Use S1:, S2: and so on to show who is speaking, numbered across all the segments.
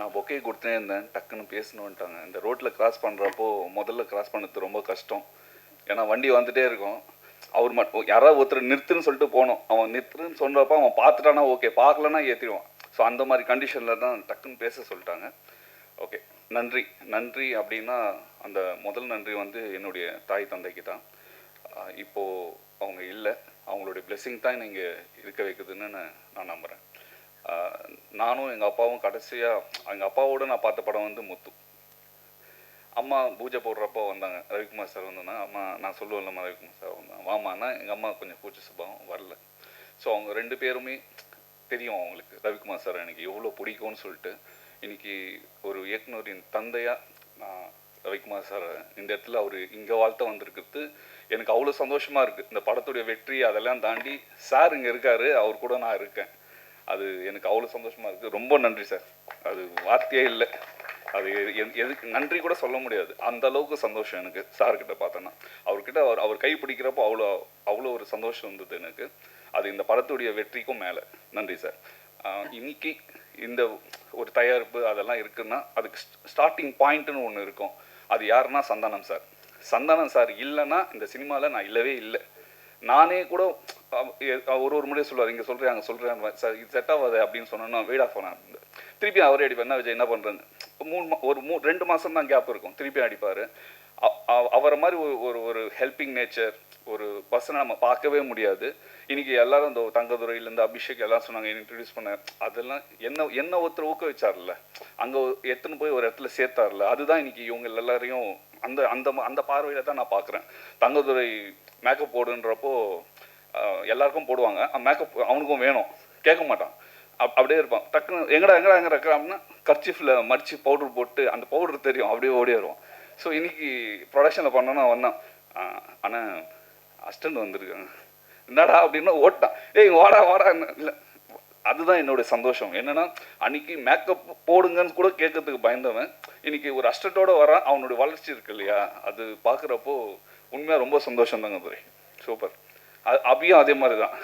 S1: நான் பொக்கே கொடுத்தே இருந்தேன், டக்குன்னு பேசணுன்ட்டாங்க. இந்த ரோட்டில் கிராஸ் பண்ணுறப்போ முதல்ல கிராஸ் பண்ணது ரொம்ப கஷ்டம். ஏன்னா வண்டி வந்துகிட்டே இருக்கும். அவர் மட்டும் யாராவது ஒருத்தர் நிறுத்துன்னு சொல்லிட்டு போனோம். அவன் நிறுத்துன்னு சொல்கிறப்ப அவன் பார்த்துட்டானா ஓகே, பார்க்கலன்னா ஏற்றிடுவான். ஸோ அந்த மாதிரி கண்டிஷனில் தான் டக்குன்னு பேச சொல்லிட்டாங்க. ஓகே, நன்றி. நன்றி அப்படின்னா அந்த முதல் நன்றி வந்து என்னுடைய தாய் தந்தைக்கு தான். இப்போது அவங்க இல்லை, அவங்களுடைய பிளெஸ்ஸிங் தான் நீங்கள் இருக்க வைக்குதுன்னு நான் நம்புகிறேன். நானும் எங்கள் அப்பாவும் கடைசியாக எங்கள் அப்பாவோடு நான் பார்த்த படம் வந்து முத்து. அம்மா பூஜை போடுறப்போ வந்தாங்க, ரவிக்குமார் சார் வந்தாங்க. அம்மா நான் சொல்லுவேன்லம்மா ரவிக்குமார் சார் வந்தாங்க வாமான்னா, எங்கள் அம்மா கொஞ்சம் கூச்ச சுபாவம் வரல. ஸோ அவங்க ரெண்டு பேருமே தெரியும் அவங்களுக்கு ரவிக்குமார் சார் எனக்கு எவ்வளோ பிடிக்கும்னு சொல்லிட்டு. இன்றைக்கி ஒரு இயக்குனரின் தந்தையாக நான் ரவிக்குமார் சார் இந்த இடத்துல அவர் இங்கே வாழ்த்த வந்திருக்கிறது எனக்கு அவ்வளோ சந்தோஷமாக இருக்குது. இந்த படத்துடைய வெற்றி அதெல்லாம் தாண்டி சார் இங்கே இருக்கார், அவர் கூட நான் இருக்கேன். அது எனக்கு அவ்வளோ சந்தோஷமாக இருக்குது. ரொம்ப நன்றி சார், அது வார்த்தையே இல்லை. அது எதுக்கு நன்றி கூட சொல்ல முடியாது, அந்த அளவுக்கு சந்தோஷம் எனக்கு சார்கிட்ட பார்த்தேன்னா. அவர்கிட்ட அவர் கை பிடிக்கிறப்போ அவ்வளோ ஒரு சந்தோஷம் இருந்தது எனக்கு. அது இந்த படத்துடைய வெற்றிக்கும் மேலே. நன்றி சார். இன்னைக்கு இந்த ஒரு தயாரிப்பு அதெல்லாம் இருக்குன்னா அதுக்கு ஸ்டார்டிங் பாயிண்ட்டுன்னு ஒன்று இருக்கும். அது யாருன்னா சந்தானம் சார். சந்தானம் சார் இல்லைன்னா இந்த சினிமாவில் நான் இல்லவே இல்லை. நானே கூட ஒரு முறையே சொல்லுவார், இங்கே சொல்கிறேன் அங்கே சொல்கிறேன் சார், இது செட் ஆகாது அப்படின்னு சொன்னோன்னா வெயிட் ஆஃப் பண்ண திருப்பி அவரே அடிப்பார். என்ன விஜய் என்ன பண்ணுறேன்னு 2 மாதம் தான் கேப் இருக்கும், திருப்பி அடிப்பார். அவரை மாதிரி ஒரு ஹெல்பிங் நேச்சர் ஒரு பர்சனை நம்ம பார்க்கவே முடியாது. இன்றைக்கி எல்லோரும் இந்த தங்கதுரையிலேருந்து அபிஷேக் எல்லாம் சொன்னாங்க இன்ட்ரடியூஸ் பண்ண. அதெல்லாம் என்ன ஒருத்தர் ஊக்குவிச்சார்ல, அங்கே எத்தனை போய் ஒரு இடத்துல சேர்த்தார்ல, அதுதான் இன்றைக்கி இவங்க எல்லாரையும் அந்த அந்த அந்த பார்வையில் தான் நான் பார்க்குறேன். தங்கதுரை மேக்கப் போடுன்றப்போ எல்லாருக்கும் போடுவாங்க, மேக்கப் அவனுக்கும் வேணும், கேட்க மாட்டான், அப்படியே இருப்பான். டக்குன்னு எங்கடா இருக்கிற அப்படின்னா கர்ச்சீஃபில் மடித்து பவுடர் போட்டு அந்த பவுடர் தெரியும், அப்படியே ஓடி வருவான். ஸோ இன்றைக்கி ப்ரொடக்ஷனில் பண்ணோன்னா வந்தான், ஆனால் அஸ்டண்ட் வந்திருக்காங்க என்னடா அப்படின்னா ஓட்டான், ஏய் வாடா இல்லை. அதுதான் என்னுடைய சந்தோஷம். என்னென்னா அன்றைக்கி மேக்கப் போடுங்கன்னு கூட கேட்கறதுக்கு பயந்தவன் இன்றைக்கி ஒரு அஸ்டண்டோடு வரான். அவனுடைய வளர்ச்சி இருக்கு இல்லையா, அது பார்க்குறப்போ உண்மையாக ரொம்ப சந்தோஷம் தாங்க துரை. சூப்பர். அபியும் அதே மாதிரி தான்,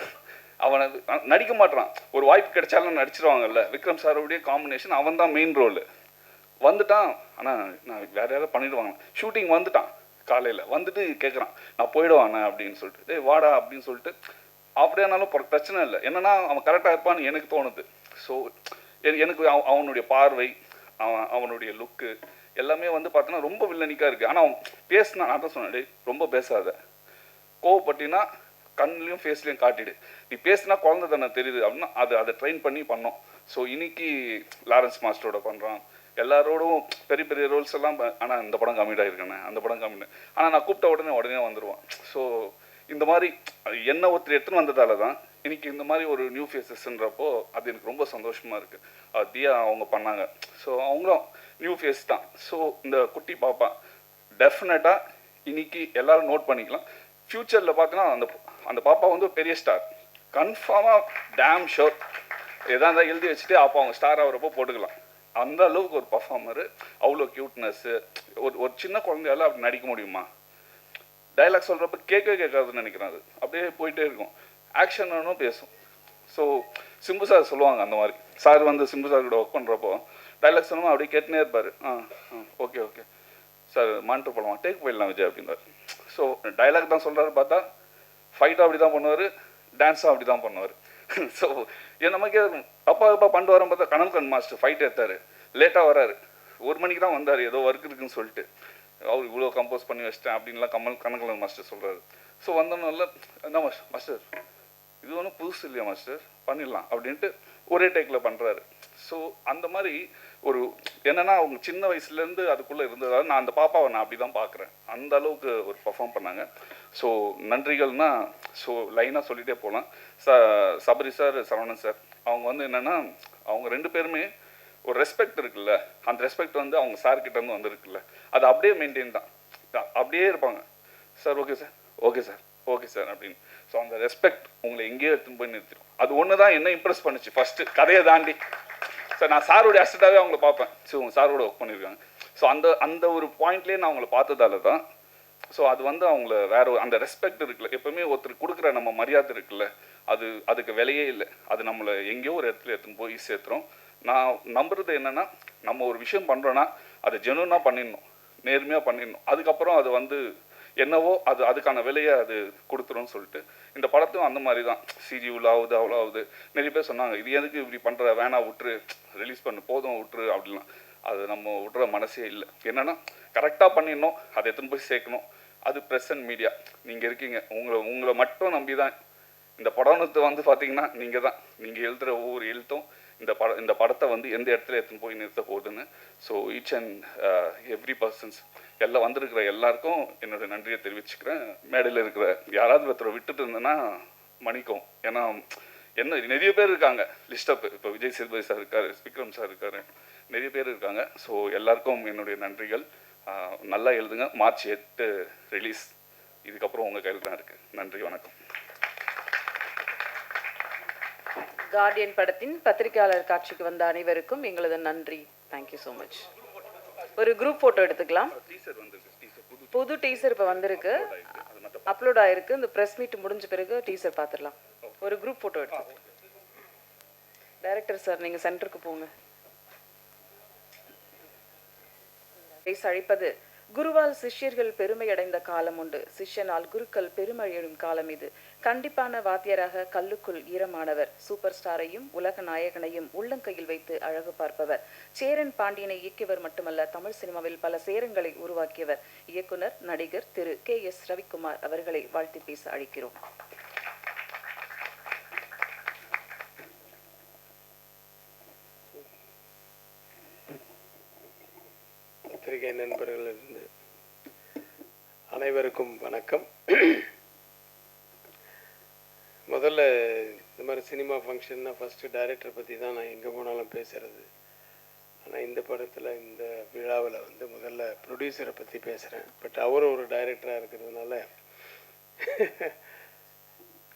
S1: அவனை நடிக்க மாட்டான், ஒரு வாய்ப்பு கிடைச்சாலும் நடிச்சிருவாங்கல்ல. விக்ரம் சாரோடைய காம்பினேஷன், அவன் தான் மெயின் ரோல். வந்துட்டான், ஆனால் நான் வேறு யாராவது பண்ணிடுவாங்க. ஷூட்டிங் வந்துட்டான், காலையில் வந்துட்டு கேட்குறான் நான் போயிடுவானே அப்படின்னு சொல்லிட்டு. டேய் வாடா அப்படின்னு சொல்லிட்டு. அப்படியானாலும் பிரச்சனை இல்லை, என்னென்னா அவன் கரெக்டாக இருப்பான்னு எனக்கு தோணுது. ஸோ எனக்கு அவனுடைய பார்வை, அவனுடைய லுக்கு எல்லாமே வந்து பார்த்தோன்னா ரொம்ப வில்லனிக்காக இருக்குது. ஆனால் அவன் பேசினா, நான் தான் சொன்னேன், டேய் ரொம்ப பேசாத, கோவப்பட்டினா கண்ணுலையும் ஃபேஸ்லையும் காட்டிடு, நீ பேசினா குழந்தை தானே தெரியுது அப்படின்னா அதை ட்ரெயின் பண்ணி பண்ணோம். ஸோ இன்னைக்கு லாரன்ஸ் மாஸ்டரோட பண்ணுறான், எல்லாரோடும் பெரிய பெரிய ரோல்ஸ் எல்லாம். ஆனால் இந்த படம் கம்மிட் ஆகிருக்கேண்ணே, அந்த படம் கம்மிட், ஆனால் நான் கூப்பிட்ட உடனே வந்துடுவான். ஸோ இந்த மாதிரி என்ன ஒருத்தர் எடுத்துன்னு வந்ததால தான் இன்றைக்கி இந்த மாதிரி ஒரு நியூ ஃபேஸஸ்ன்றப்போ அது எனக்கு ரொம்ப சந்தோஷமாக இருக்குது. தியா அவங்க பண்ணாங்க, ஸோ அவங்களும் நியூ ஃபேஸ் தான். ஸோ இந்த குட்டி பாப்பா டெஃபினட்டாக இன்றைக்கி எல்லோரும் நோட் பண்ணிக்கலாம். ஃப்யூச்சரில் பார்த்தீங்கன்னா அந்த பாப்பா வந்து பெரிய ஸ்டார் கன்ஃபார்மாக, டேம் ஷோர். எதாக இருந்தால் எழுதி வச்சுட்டு அப்போ அவங்க ஸ்டார் ஆகிறப்போ போட்டுக்கலாம். அந்த அளவுக்கு ஒரு பர்ஃபார்மரு, அவ்வளோ க்யூட்னஸ்ஸு. ஒரு சின்ன குழந்தையால் அப்படி நடிக்க முடியுமா? டைலாக் சொல்கிறப்ப கேட்காதுன்னு நினைக்கிறேன். அது அப்படியே போயிட்டே இருக்கும், ஆக்ஷனும் பேசும். ஸோ சிம்பு சார் சொல்லுவாங்க அந்த மாதிரி. சார் வந்து சிம்பு சார் கூட ஒர்க் பண்ணுறப்போ டைலாக் சொல்லுவோம், அப்படியே கேட்டுனே இருப்பார். ஓகே ஓகே சார் மானிட்டர் போடலாம், டேக் போயிடலாம் விஜய் அப்படின்னாரு. ஸோ டைலாக் தான் சொல்கிறாரு, பார்த்தா ஃபைட்டாக அப்படி தான் பண்ணுவார், டான்ஸாக அப்படி தான் பண்ணுவார். ஸோ நமக்கே அப்பா பண்ணிட்டு வரோம். பார்த்தா கனல்கன் மாஸ்டர் ஃபைட் எடுத்தார், லேட்டாக வராரு, 1 மணிக்கு தான் வந்தார், ஏதோ ஒர்க் இருக்குன்னு சொல்லிட்டு. அவர் இவ்வளோ கம்போஸ் பண்ணி வச்சிட்டேன் அப்படின்லாம் கனல்கன் மாஸ்டர் சொல்கிறாரு. ஸோ வந்தோன்னே என்ன மாஸ்டர் இது ஒன்றும் புதுசு இல்லையா மாஸ்டர், பண்ணிடலாம் அப்படின்ட்டு ஒரே டேக்கில் பண்ணுறாரு. ஸோ அந்த மாதிரி ஒரு என்னென்னா அவங்க சின்ன வயசுலேருந்து அதுக்குள்ளே இருந்ததால் நான் அந்த பாப்பாவை நான் அப்படி தான் பார்க்குறேன். அந்த அளவுக்கு ஒரு பர்ஃபார்ம் பண்ணாங்க. ஸோ நன்றிகள்னால் ஸோ லைனாக சொல்லிகிட்டே போகலாம். சபரி சார், சரவணன் சார், அவங்க வந்து என்னென்னா அவங்க 2 பேருமே ஒரு ரெஸ்பெக்ட் இருக்குல்ல, அந்த ரெஸ்பெக்ட் வந்து அவங்க சார்கிட்டேருந்து வந்துருக்குல்ல, அது அப்படியே மெயின்டைன் தான், அப்படியே இருப்பாங்க. Sir okay sir, okay sir, okay sir அப்படின்னு. ஸோ அந்த ரெஸ்பெக்ட் உங்களை எங்கேயோ எடுத்துன்னு போய் நிறுத்திடும். அது ஒன்று தான் என்ன இம்ப்ரெஸ் பண்ணுச்சு ஃபஸ்ட்டு, கதையை தாண்டி. சார் நான் சாரோடைய அசிஸ்டண்டாகவே அவங்கள பார்ப்பேன். ஸோ உங்கள் சாரோட ஒர்க் பண்ணியிருக்காங்க. ஸோ அந்த ஒரு பாயிண்ட்லேயே நான் அவங்கள பார்த்ததால தான். ஸோ அது வந்து அவங்கள வேறு அந்த ரெஸ்பெக்ட் இருக்குல்ல, எப்போவுமே ஒருத்தர் கொடுக்குற நம்ம மரியாதை இருக்குல்ல, அதுக்கு விலையே இல்லை. அது நம்மளை எங்கேயோ ஒரு இடத்துல எடுத்துன்னு போய் சேர்த்துறோம். நான் நம்புறது என்னென்னா, நம்ம ஒரு விஷயம் பண்ணுறோன்னா அதை ஜெனுவனாக பண்ணிடணும், நேர்மையாக பண்ணிடணும். அதுக்கப்புறம் அது வந்து என்னவோ அது அதுக்கான விலையை அது கொடுத்துரும்னு சொல்லிட்டு இந்த படத்தையும் அந்த மாதிரி தான். சிஜி இவ்வளோ ஆகுது அவ்வளோ ஆகுது, நிறைய பேர் சொன்னாங்க இது எதுக்கு இப்படி பண்ணுற, வேணா விட்டுரு, ரிலீஸ் பண்ணு போதும் விட்டுரு அப்படிலாம். அது நம்ம விட்ற மனசே இல்லை. என்னென்னா கரெக்டாக பண்ணிடணும், அதை எடுத்துன்னு போய் சேர்க்கணும். அது ப்ரெஸ் அண்ட் மீடியா, நீங்கள் இருக்கீங்க, உங்களை மட்டும் நம்பி தான் இந்த படம்னு வந்து பார்த்தீங்கன்னா நீங்கள் தான். நீங்கள் எழுதுகிற ஒவ்வொரு எழுத்தும் இந்த படத்தை வந்து எந்த இடத்துல எடுத்துன்னு போய் நிறுத்த போகுதுன்னு. So each and every persons எல்லாம் வந்திருக்கிற எல்லாருக்கும் என்னோடய நன்றியை தெரிவிச்சுக்கிறேன். மேடையில் இருக்கிற யாராவது ஒருத்தரை விட்டுட்டு இருந்தேன்னா மன்னிக்கும். ஏன்னா என்ன நிறைய பேர் இருக்காங்க லிஸ்டப். இப்போ விஜய் சேதுபதி சார் இருக்கார், விக்ரம் சார் இருக்கார், நிறைய பேர் இருக்காங்க. ஸோ எல்லாருக்கும் என்னுடைய நன்றிகள். நல்லா எழுதுங்க. March 8 release. இதுக்கப்புறம் உங்கள் கையில் தான் இருக்குது. நன்றி, வணக்கம்.
S2: கார்டியன் படத்தின் பத்திரிகையாளர் காட்சிக்கு வந்த அனைவருக்கும் எங்களது நன்றி. Thank you so much. ஒரு குரூப் ஃபோட்டோ எடுத்துக்கலாம். புது டீசர் இப்போ வந்திருக்கு, அப்லோட் ஆயிருக்கு. இந்த ப்ரெஸ் மீட் முடிஞ்ச பிறகு டீசர் பார்த்துடலாம். ஒரு குரூப் ஃபோட்டோ எடுத்துக்கலாம். டைரக்டர் சார், நீங்கள் சென்டருக்கு போங்க. அழைப்பது குருவால் சிஷ்யர்கள் பெருமையடைந்த காலம் உண்டு, சிஷ்யனால் குருக்கள் பெருமையடும் காலம் இது. கண்டிப்பான வாத்தியராக கல்லுக்குள் ஈரமானவர், சூப்பர் ஸ்டாரையும் உலக நாயகனையும் உள்ளங்கையில் வைத்து அழகு பார்ப்பவர். சேரன் பாண்டியனை இயக்கியவர் மட்டுமல்ல, தமிழ் சினிமாவில் பல சேரங்களை உருவாக்கியவர். இயக்குனர் நடிகர் திரு KS ரவிக்குமார் அவர்களை வாழ்த்தி பேச அழைக்கிறோம்.
S3: பத்திரிகை நண்பர்களிலிருந்து அனைவருக்கும் வணக்கம். முதல்ல இந்த மாதிரி சினிமா ஃபங்க்ஷன்னா ஃபஸ்ட்டு டைரக்டரை பற்றி தான் நான் எங்கே போனாலும் பேசுகிறது. ஆனால் இந்த படத்தில் இந்த விழாவில் வந்து முதல்ல ப்ரொடியூசரை பற்றி பேசுகிறேன். பட் அவரும் ஒரு டைரக்டராக இருக்கிறதுனால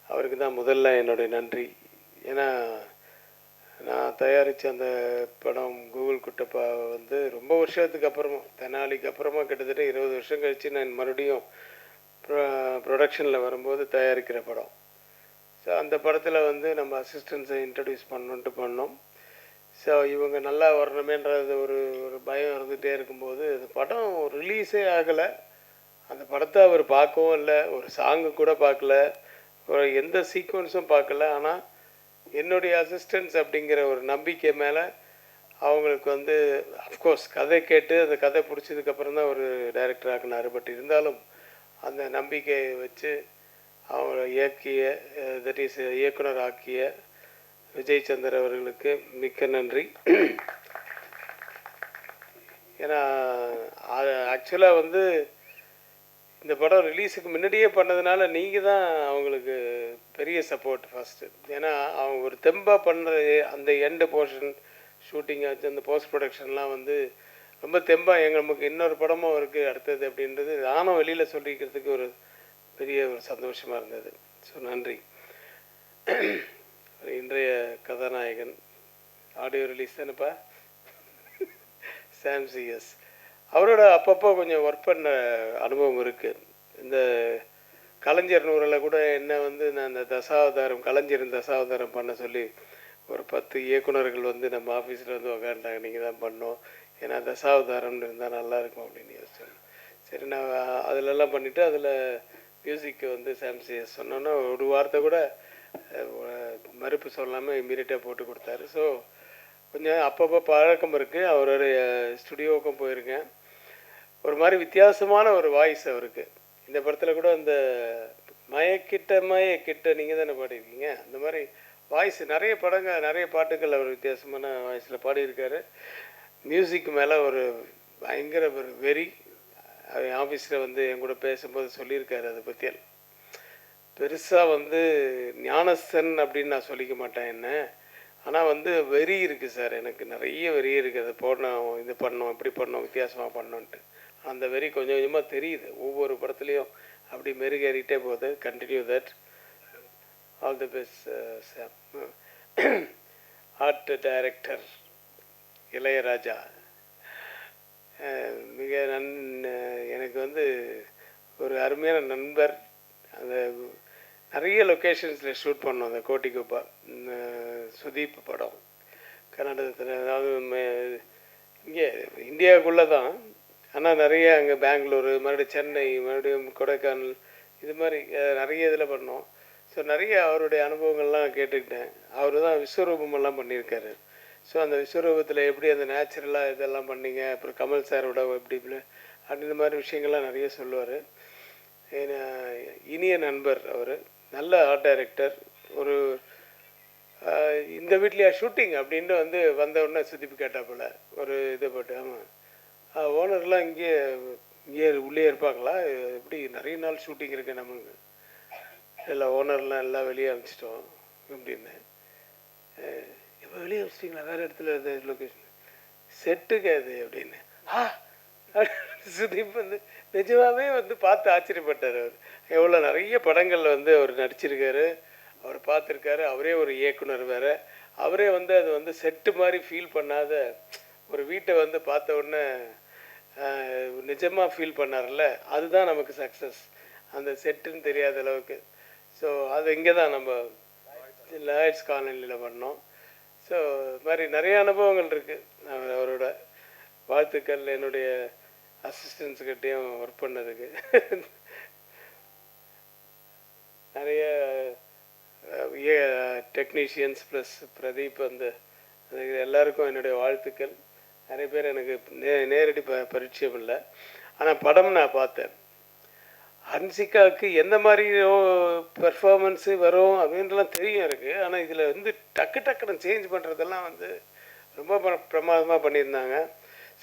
S3: அவருக்கு தான் முதல்ல என்னுடைய நன்றி. ஏன்னா நான் தயாரித்த அந்த படம் கூகுள் குட்டப்பா வந்து ரொம்ப வருஷத்துக்கு அப்புறமா, தெனாலிக்கு அப்புறமா கிட்டத்தட்ட 20 வருஷம் கழித்து நான் மறுபடியும் ப்ரொடக்ஷனில் வரும்போது தயாரிக்கிற படம். ஸோ அந்த படத்தில் வந்து நம்ம அசிஸ்டன்ஸை இன்ட்ரடியூஸ் பண்ணோம். ஸோ இவங்க நல்லா வரணுமேன்றது ஒரு பயம் இருந்துகிட்டே இருக்கும்போது அந்த படம் ரிலீஸே ஆகலை. அந்த படத்தை அவர் பார்க்கவும் இல்லை, ஒரு சாங்கு கூட பார்க்கல, ஒரு எந்த சீக்வன்ஸும் பார்க்கல. ஆனால் என்னுடைய அசிஸ்டன்ஸ் அப்படிங்கிற ஒரு நம்பிக்கை மேலே அவங்களுக்கு வந்து அஃப்கோர்ஸ் கதை கேட்டு அந்த கதை பிடிச்சதுக்கப்புறம் தான் ஒரு டைரக்டர் ஆக்கினார். பட் இருந்தாலும் அந்த நம்பிக்கையை வச்சு அவங்கள தட் இஸ் இயக்குனர் ஆக்கிய விஜய் சந்தர் அவர்களுக்கு மிக்க நன்றி. ஏன்னா ஆக்சுவலாக வந்து இந்த படம் ரிலீஸுக்கு முன்னாடியே பண்ணதுனால நீங்கள் தான் அவங்களுக்கு பெரிய சப்போர்ட் ஃபஸ்ட்டு. ஏன்னா அவங்க ஒரு தெம்பாக பண்ணுற அந்த எண்டு போர்ஷன் ஷூட்டிங் ஆச்சு, அந்த போஸ்ட் ப்ரொடக்ஷன்லாம் வந்து ரொம்ப தெம்பாக நமக்கு இன்னொரு படமும் இருக்குது அடுத்தது அப்படின்றது நானும் வெளியில் சொல்லிக்கிறதுக்கு ஒரு பெரிய ஒரு சந்தோஷமாக இருந்தது. ஸோ நன்றி. இன்றைய கதாநாயகன் ஆடியோ ரிலீஸ் தானேப்பா, சாம் CS. அவரோட அப்பப்போ கொஞ்சம் ஒர்க் பண்ண அனுபவம் இருக்குது. இந்த கலைஞர் நூறில் கூட என்ன வந்து நான் இந்த கலைஞரின் தசாவதாரம் பண்ண சொல்லி ஒரு 10 இயக்குனர்கள் வந்து நம்ம ஆஃபீஸில் வந்து உக்காண்டாங்க, நீங்கள் தான் பண்ணோம், ஏன்னா தசாவதாரம்னு இருந்தால் நல்லாயிருக்கும் அப்படின்னு யோசிச்சேன். சரி, நான் அதிலெல்லாம் பண்ணிவிட்டு அதில் மியூசிக்கு வந்து சாம் CS சொன்னோன்னா ஒரு வார்த்தை கூட மறுப்பு சொல்லாமல் இம்மீடியட்டாக போட்டு கொடுத்தாரு. ஸோ கொஞ்சம் அப்பப்போ பழக்கம் இருக்குது. அவருடைய ஸ்டுடியோவுக்கும் போயிருக்கேன். ஒரு மாதிரி வித்தியாசமான ஒரு வாய்ஸ் அவருக்கு. இந்த படத்தில் கூட அந்த மயக்கிட்ட நீங்கள் தானே பாடியிருக்கீங்க, அந்த மாதிரி வாய்ஸ் நிறைய பாட்டுகள் அவர் வித்தியாசமான வாய்ஸில் பாடியிருக்காரு. மியூசிக் மேலே ஒரு பயங்கர ஒரு வெறி. ஆஃபீஸில் வந்து என் கூட பேசும்போது சொல்லியிருக்காரு. அதை பற்றி பெருசாக வந்து ஞானஸ்தன் அப்படின்னு நான் சொல்லிக்க மாட்டேன் என்ன, ஆனால் வந்து வெறி இருக்குது சார், எனக்கு நிறைய வெறி இருக்குது. அதை போடணும், இது பண்ணோம், இப்படி பண்ணோம், வித்தியாசமாக பண்ணோன்ட்டு. அந்த வெறி கொஞ்சம் கொஞ்சமாக தெரியுது ஒவ்வொரு படத்துலையும், அப்படி மெருகேறிட்டே போகுது. Continue that. All the best Sam. Art director Ilaiyaraaja மிக எனக்கு வந்து ஒரு அருமையான நண்பர். அந்த நிறைய லொக்கேஷன்ஸில் ஷூட் பண்ணோம். அந்த கோட்டிக்குப்பா சுதீப் படம் கர்நாடகத்தில், அதாவது இங்கே இந்தியாவுக்குள்ளே தான். ஆனால் நிறைய அங்கே பெங்களூரு, மறுபடியும் சென்னை, மறுபடியும் கொடைக்கானல், இது மாதிரி நிறைய இதில் பண்ணோம். ஸோ நிறைய அவருடைய அனுபவங்கள்லாம் கேட்டுக்கிட்டேன். அவர் தான் விஸ்வரூபமெல்லாம் பண்ணியிருக்காரு. ஸோ அந்த விஸ்வரூபத்தில் எப்படி அந்த நேச்சுரலாக இதெல்லாம் பண்ணீங்க, அப்புறம் கமல் சாரோட எப்படி அப்படின்ற மாதிரி விஷயங்கள்லாம் நிறைய சொல்லுவார். இனிய நண்பர் அவர், நல்ல ஆர்ட் டைரக்டர். ஒரு இந்த வீட்லையா ஷூட்டிங் அப்படின்ட்டு வந்த உடனே சுற்றிப்பு கேட்டாப்புல ஒரு இதை போட்டு. ஆமாம், ஓனர்லாம் இங்கே உள்ளே இருப்பாங்களா, எப்படி நிறைய நாள் ஷூட்டிங் இருக்குது நமக்கு? இல்லை, ஓனர்லாம் எல்லாம் வெளியே அனுப்பிச்சிட்டோம் அப்படின்னு. இப்போ வெளியே அனுப்பிச்சிட்டிங்களா? வேறு இடத்துல இது லொக்கேஷன் செட்டுக்கு அது அப்படின்னு. சுதீப் நிஜமாகவே பார்த்து ஆச்சரியப்பட்டார். அவர் எவ்வளோ நிறைய படங்களில் அவர் நடிச்சிருக்காரு, அவர் பார்த்துருக்காரு. அவரே ஒரு இயக்குனர் வேறு. அவரே அது செட்டு மாதிரி ஃபீல் பண்ணாத ஒரு வீட்டை பார்த்த உடனே நிஜமாக ஃபீல் பண்ணார்ல, அதுதான் நமக்கு சக்ஸஸ். அந்த செட்டுன்னு தெரியாத அளவுக்கு. ஸோ அது இங்கே தான் நம்ம லாய்ட்ஸ் காலனியில் பண்ணோம். ஸோ இது மாதிரி நிறைய அனுபவங்கள் இருக்குது. அவரோட வாழ்த்துக்கள் என்னுடைய அசிஸ்டன்ஸுக்கிட்டேயும் ஒர்க் பண்ணதுக்கு. நிறைய டெக்னீஷியன்ஸ் ப்ளஸ் பிரதீப் எல்லாருக்கும் என்னுடைய வாழ்த்துக்கள். நிறைய பேர் எனக்கு நேரடி பரிச்சயம் இல்லை, ஆனால் படம் நான் பார்த்தேன். ஹன்சிகாவுக்கு எந்த மாதிரி பெர்ஃபார்மன்ஸு வரும் அப்படின்ட்டுலாம் தெரியும் இருக்குது. ஆனால் இதில் டக்குன்னு சேஞ்ச் பண்ணுறதெல்லாம் ரொம்ப பிரமாதமாக பண்ணியிருந்தாங்க.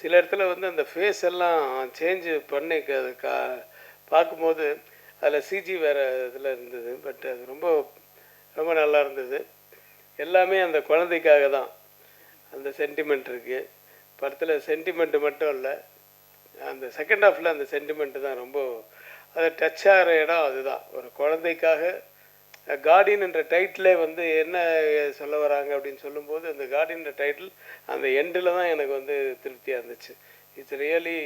S3: சில இடத்துல அந்த ஃபேஸ் எல்லாம் சேஞ்ச் பண்ணி பார்க்கும்போது அதில் சிஜி வேறு இதில் இருந்தது. பட் அது ரொம்ப ரொம்ப நல்லா இருந்தது. எல்லாமே அந்த குழந்தைக்காக தான். அந்த சென்டிமெண்ட் இருக்குது படத்தில். சென்டிமெண்ட்டு மட்டும் இல்லை, அந்த செகண்ட் ஹாஃபில் அந்த சென்டிமெண்ட்டு தான் ரொம்ப அதை டச் ஆகிற இடம். அதுதான் ஒரு குழந்தைக்காக. கார்டியன் என்ற டைட்டிலே என்ன சொல்ல வராங்க அப்படின்னு சொல்லும்போது, அந்த கார்டியன்ற டைட்டில் அந்த எண்டில் தான் எனக்கு திருப்தியாக இருந்துச்சு. It's really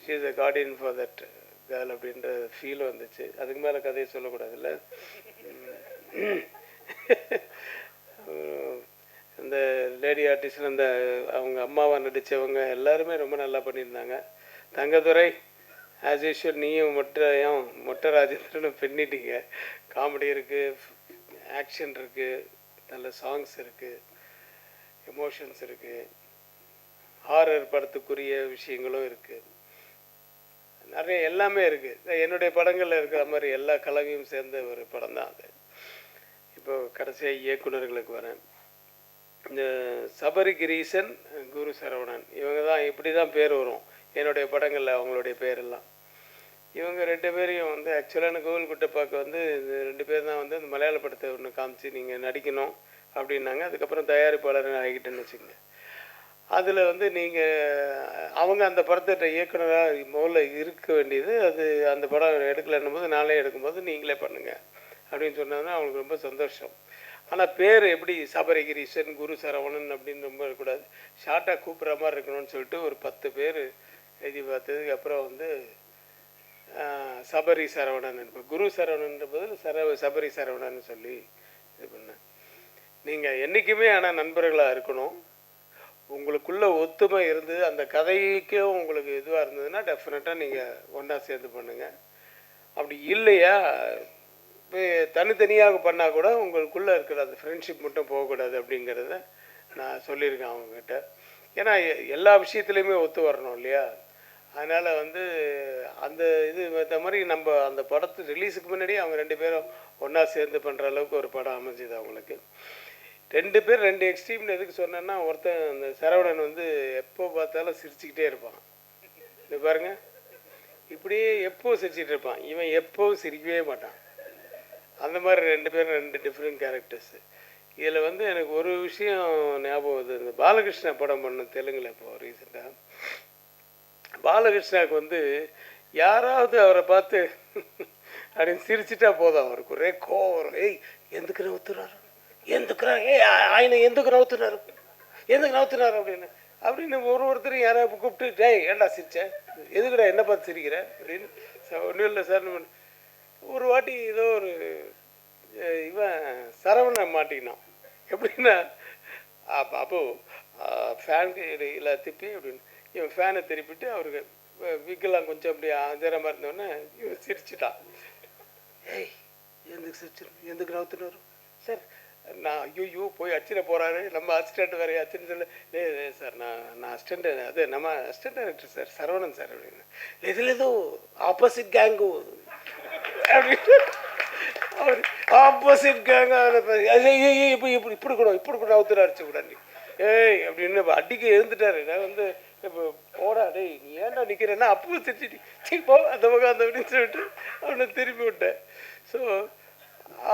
S3: she is a Guardian for that girl அப்படின்ற ஃபீல் வந்துச்சு. அதுக்கு மேலே கதையை சொல்லக்கூடாதுல்ல. இந்த லேடி ஆர்டிஸ்ட் அவங்க அம்மாவை நடித்தவங்க எல்லாருமே ரொம்ப நல்லா பண்ணியிருந்தாங்க. தங்கதுரை ஆஸ் யூஷுவல், நீயும் மொட்டை ராஜேந்திரனும் பின்னிட்டீங்க. காமெடி இருக்குது, ஆக்ஷன் இருக்குது, நல்ல சாங்ஸ் இருக்குது, எமோஷன்ஸ் இருக்குது, ஹாரர் படத்துக்குரிய விஷயங்களும் இருக்குது, நிறைய எல்லாமே இருக்குது. என்னுடைய படங்களில் இருக்கிற மாதிரி எல்லா கலவையும் சேர்ந்த ஒரு படம் தான் அது. இப்போ கடைசியாக இயக்குநர்களுக்கு வரேன். இந்த சபரிகிரீசன், குரு சரவணன், இவங்க தான் இப்படி தான் பேர் வரும் என்னுடைய படங்களில். அவங்களுடைய பேரெல்லாம் இவங்க ரெண்டு பேரையும் ஆக்சுவலான கோவில் குட்டப்பாக்கு இந்த ரெண்டு பேர் தான் இந்த மலையாள படத்தை ஒன்று காமிச்சு நீங்கள் நடிக்கணும் அப்படின்னாங்க. அதுக்கப்புறம் தயாரிப்பாளர் ஆகிட்டேன்னு வச்சுக்கோங்க. அதில் நீங்கள் அவங்க அந்த படத்தை இயக்குனராக முதல்ல இருக்க வேண்டியது. அது அந்த படம் எடுக்கலைன்னும் போது, நாளே எடுக்கும்போது நீங்களே பண்ணுங்கள் அப்படின்னு சொன்னதுன்னா அவங்களுக்கு ரொம்ப சந்தோஷம். ஆனால் பேர் எப்படி சபரிகிரீசன், குரு சரவணன் அப்படின்னு ரொம்ப இருக்கக்கூடாது, ஷார்ட்டாக கூப்பிட்ற மாதிரி இருக்கணும்னு சொல்லிட்டு ஒரு 10 பேர் எழுதி பார்த்ததுக்கு அப்புறம் சபரி சரவணன், குரு சரவணன்ற பதில் சபரி சரவணன் சொல்லி இது பண்ணேன். நீங்கள் என்றைக்குமே ஆனால் நண்பர்களாக இருக்கணும். உங்களுக்குள்ள ஒத்துமை இருந்து அந்த கதைக்கும் உங்களுக்கு இதுவாக இருந்ததுன்னா டெஃபினட்டாக நீங்கள் ஒன்றா சேர்ந்து பண்ணுங்கள். அப்படி இல்லையா தனித்தனியாக பண்ணால் கூட உங்களுக்குள்ளே இருக்கிற அந்த ஃப்ரெண்ட்ஷிப் மட்டும் போகக்கூடாது அப்படிங்கிறத நான் சொல்லியிருக்கேன் அவங்கக்கிட்ட. ஏன்னா எல்லா விஷயத்துலையுமே ஒத்து வரணும் இல்லையா? அதனால் அந்த இது இந்த மாதிரி நம்ம அந்த படத்து ரிலீஸுக்கு முன்னாடியே அவங்க 2 பேரும் ஒன்றா சேர்ந்து பண்ணுற அளவுக்கு ஒரு படம் அமைஞ்சுது அவங்களுக்கு. 2 பேர் 2 எக்ஸ்ட்ரீம்னு எதுக்கு சொன்னேன்னா, ஒருத்தன் அந்த சரவணன் எப்போ பார்த்தாலும் சிரிச்சுக்கிட்டே இருப்பான். இது பாருங்கள், இப்படியே எப்போவும் சிரிச்சுட்டு இருப்பான். இவன் எப்போவும் சிரிக்கவே மாட்டான். அந்த மாதிரி 2 பேரும் 2 டிஃப்ரெண்ட் கேரக்டர்ஸு. இதில் எனக்கு ஒரு விஷயம் ஞாபகம் வருது. இந்த பாலகிருஷ்ணா படம் பண்ண தெலுங்கில் இப்போ ரீசெண்டாக. பாலகிருஷ்ணாவுக்கு யாராவது அவரை பார்த்து அப்படின்னு சிரிச்சிட்டா போதும், அவருக்கு ஒரே கோவம் வரும். ஏய் எந்துக்கு நவுத்துறாரு, எந்துக்குறா, ఆయన ఎందుకు నవ్వుతున్నారు, ఎందుకు నవ్వుతున్నారు அப்படின்னு ஒருத்தரும் யாராவது கூப்பிட்டு, டேய் ஏன்டா சிரிச்சேன், எதுக்குடா என்ன பார்த்து சிரிக்கிற அப்படின்னு. ஒன்றும் இல்லை சார். ஒரு வாட்டி ஏதோ ஒரு இவன் சரவணன் மாட்டிக்கினான். எப்படின்னா அப்போ ஃபேனுக்கு இடையில் திப்பி அப்படின்னு இவன் ஃபேனை திருப்பிட்டு அவருக்கு விக்கெல்லாம் கொஞ்சம் அப்படி அதிர மாதிரி இருந்தோடனே இவன் சிரிச்சிட்டான். ஏய் எதுக்கு சிரிச்சு எதுக்கு நவுத்துட்டு வரும் சார், நான் ஐயோ போய் அடிச்சிட போகிறாரு நம்ம அசிஸ்டண்ட் வேறு அச்சுன்னு சொல்லி இல்லை சார் நான் அசிஸ்டண்ட் அது நம்ம assistant director sir Saravanan sir அப்படின்னு இதில் ஏதோ ஆப்போசிட் கேங்கு அப்படின்னு அவர் ஆப்போசிட் கேங்க இப்போ இப்படி கூட அவுத்துட்டு அடிச்சு கூடாது ஏய் அப்படின்னு அடிக்க எழுந்துட்டாரு. நான் வந்து இப்போ போடா டேய் நீ ஏன்டா நிற்கிறேன்னா அப்போ திட்டி போ அந்த பக்கம் அந்த அப்படின்னு சொல்லிட்டு அவனை திருப்பி விட்டேன். ஸோ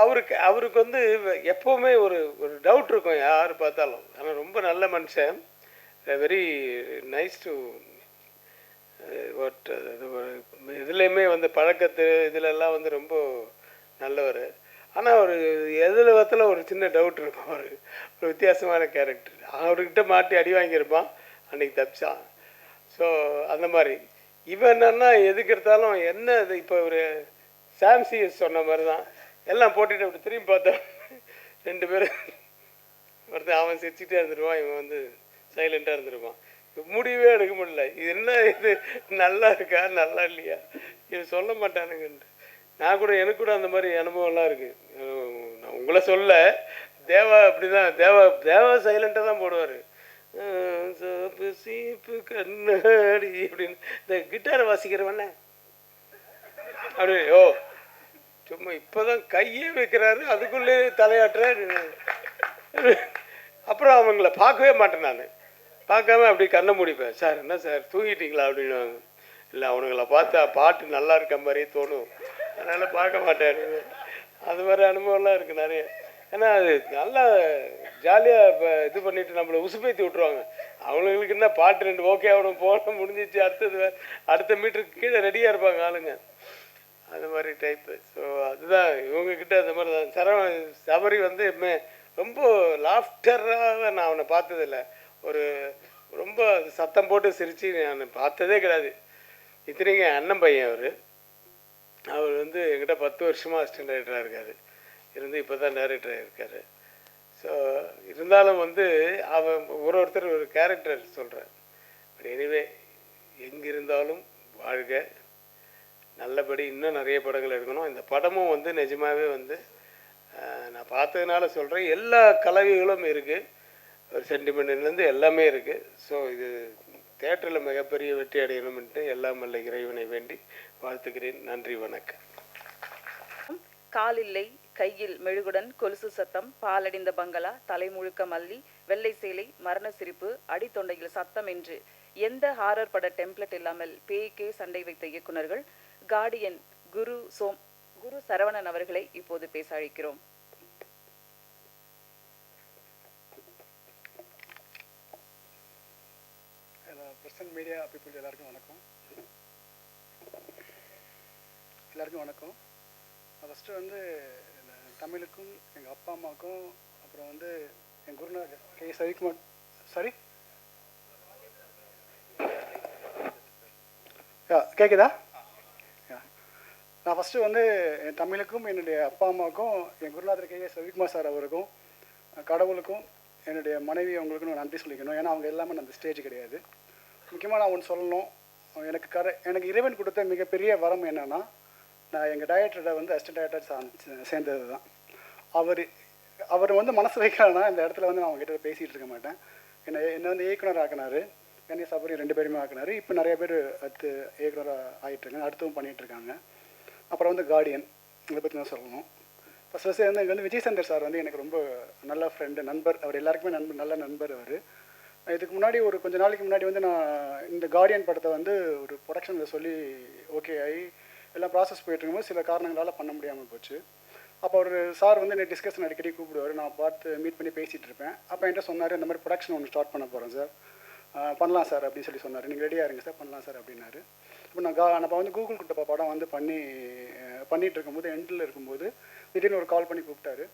S3: அவருக்கு வந்து எப்போவுமே ஒரு டவுட் இருக்கும் யார் பார்த்தாலும். ஆனால் ரொம்ப நல்ல மனுஷன், வெரி நைஸ் டு வாட் இதுலேயுமே வந்து பழக்கத்து இதிலெல்லாம் வந்து ரொம்ப நல்லவர். ஆனால் ஒரு எதில் விதத்தில் ஒரு சின்ன டவுட் இருக்கும். ஒரு வித்தியாசமான கேரக்டர். அவர்கிட்ட மாட்டி அடி வாங்கியிருப்பான், அன்றைக்கி தப்பிச்சான். ஸோ அந்த மாதிரி இவன் என்னன்னா எதுக்கு எடுத்தாலும் என்ன இது இப்போ ஒரு சாம்சிஎஸ் சொன்ன மாதிரி தான் எல்லாம் போட்டுட்டு அப்படி திரும்பி பார்த்தோம் 2 பேரும் ஒருத்தன் அவன் சிரிச்சுட்டே இருந்துருவான், இவன் வந்து சைலண்ட்டாக இருந்துருவான். முடிவே எடுக்க முடியல, இது என்ன இது நல்லா இருக்கா நல்லா இல்லையா இது சொல்ல மாட்டானுங்கன்ட்டு. நான் கூட எனக்கு கூட அந்த மாதிரி அனுபவம்லாம் இருக்குது. நான் உங்களை சொல்ல தேவா அப்படி தான் தேவா சைலண்ட்டாக தான் போடுவார். சோப்பு சீப்பு கண்ணாடி அப்படின்னு இந்த கிட்டாரை வாசிக்கிறவண்ணே அப்படி ஓ சும்மா இப்போ தான் கையே வைக்கிறாரு அதுக்குள்ளே தலையாட்டுறாரு. அப்புறம் அவங்கள பார்க்கவே மாட்டேன், நான் பார்க்காம அப்படி கண்ணை முடிப்பேன். சார் என்ன சார் தூங்கிட்டீங்களா அப்படின்வாங்க. இல்லை அவனுங்களை பார்த்தா பாட்டு நல்லா இருக்க மாதிரியே தோணும், அதனால் பார்க்க மாட்டேன். அது மாதிரி அனுபவம்லாம் இருக்குது நிறைய. ஏன்னா அது நல்லா ஜாலியாக இது பண்ணிவிட்டு நம்மளை உசுப்பேற்றி விட்ருவாங்க. அவங்களுக்கு என்ன பாட்டு 2 ஓகே ஆகணும் போன முடிஞ்சிச்சு, அடுத்த மீட்டருக்கு கீழே ரெடியாக இருப்பாங்க ஆளுங்க, அது மாதிரி டைப்பு. ஸோ அதுதான் இவங்கக்கிட்ட அந்த மாதிரி தான். சபரி வந்து ரொம்ப லாஃப்டராக நான் அவனை பார்த்ததில்லை. ரொம்ப சத்தம் போட்டு சிரித்து நான் பார்த்ததே கிடையாது. இத்தனைக்கு அண்ணன் பையன் அவர் வந்து என்கிட்ட 10 வருஷமாக அசிஸ்டன்ட் டைரக்டராக இருக்கார், இருந்து இப்போ தான் டைரக்டராக இருக்கார். ஸோ இருந்தாலும் வந்து அவன் ஒருத்தர் ஒரு கேரக்டர் சொல்கிறார். பட் எனிவே எங்கிருந்தாலும் வாழ்க, நல்லபடி இன்னும் நிறைய படங்கள் எடுக்கணும். இந்த படமும் வந்து நிஜமாகவே வந்து நான் பார்த்ததுனால சொல்கிறேன், எல்லா கலவைகளும் இருக்குது, ஒரு சென்டிமெண்ட்லேருந்து எல்லாமே இருக்குது. ஸோ இது தேட்டரில் மிகப்பெரிய வெற்றி அடையணும்ன்ட்டு எல்லாம் வல்ல இறைவனை வேண்டி வாழ்த்துக்கிறேன். நன்றி, வணக்கம்.
S2: காலில்லை கையில் மெழுகுடன் கொலுசு சத்தம், பாலடிந்த பங்களா, தலைமுழுக்க மல்லி, வெள்ளை சேலை, மரண சிரிப்பு, அடித்தொண்டையில் சத்தம் என்று எந்த ஹாரர் பட டெம்ப்ளெட் இல்லாமல் பேய்க்கே சண்டை வைத்த இயக்குனர்கள் கார்டியன் குரு சரவணன் அவர்களை இப்போது பேச அழைக்கிறோம்.
S4: பிரசன்ட் மீடியா பீப்புள் எல்லாருக்கும் வணக்கம். ஃபஸ்ட்டு வந்து தமிழுக்கும் எங்கள் அப்பா அம்மாவுக்கும், அப்புறம் வந்து என் குருநாதர் கே சவிக்குமார் கேட்குதா? நான் ஃபஸ்ட்டு வந்து என் தமிழுக்கும் என்னுடைய அப்பா அம்மாவுக்கும் என் குருநாதர் கே சவிக்குமார் சார் அவருக்கும் கடவுளுக்கும் என்னுடைய மனைவி அவங்களுக்கும் நான் நன்றி சொல்லிக்கணும். ஏன்னா அவங்க எல்லாமே அந்த ஸ்டேஜ் கிடையாது. முக்கியமாக நான் ஒன்று சொல்லணும், எனக்கு இறைவன் கொடுத்த மிகப்பெரிய வரம் என்னென்னா, நான் எங்கள் டைரக்டரை வந்து அசிஸ்டன்ட் டைரக்டர் சேர்ந்தது தான். அவர் வந்து மனசு வைக்கிறான்னா இந்த இடத்துல வந்து நான் அவங்ககிட்ட பேசிகிட்டு இருக்க மாட்டேன். என்னை வந்து இயக்குனர் ஆக்கினார், என்னை சபரி 2 பேருமே ஆக்கினார். இப்போ நிறைய பேர் அடுத்து இயக்குனராக ஆகிட்டுருக்காங்க, அடுத்தவும் பண்ணிகிட்ருக்காங்க. அப்புறம் வந்து கார்டியன், இதை பற்றி தான் சொல்லணும். ஃபஸ்ட்டு வந்து எனக்கு வந்து விஜய் சந்தர் சார் வந்து எனக்கு ரொம்ப நல்ல ஃப்ரெண்டு, நண்பர். அவர் எல்லாருக்குமே நல்ல நண்பர் அவர். இதுக்கு முன்னாடி கொஞ்ச நாளைக்கு முன்னாடி வந்து நான் இந்த கார்டியன் படத்தை வந்து ஒரு ப்ரொடக்ஷனில் சொல்லி ஓகே ஆகி எல்லாம் ப்ராசஸ் போயிட்டுருக்கும்போது சில காரணங்களால் பண்ண முடியாமல் போச்சு. அப்போ ஒரு சார் வந்து என்னை டிஸ்கஷன் அடிக்கடி கூப்பிடுவார், நான் பார்த்து மீட் பண்ணி பேசிகிட்டு இருப்பேன். அப்போ என்கிட்ட சொன்னார், இந்த மாதிரி ப்ரொடக்ஷன் ஒன்று ஸ்டார்ட் பண்ண போகிறேன் சார், பண்ணலாம் சார் அப்படின்னு சொல்லி சொன்னார். நீங்கள் ரெடியாக இருங்க சார், பண்ணலாம் சார் அப்படின்னாரு. இப்போ நான் வந்து கூகுள் குட்டப்பா படம் வந்து பண்ணிகிட்டு இருக்கும்போது எண்டில் இருக்கும்போது திடீர்னு ஒரு கால் பண்ணி கூப்பிட்டாரு.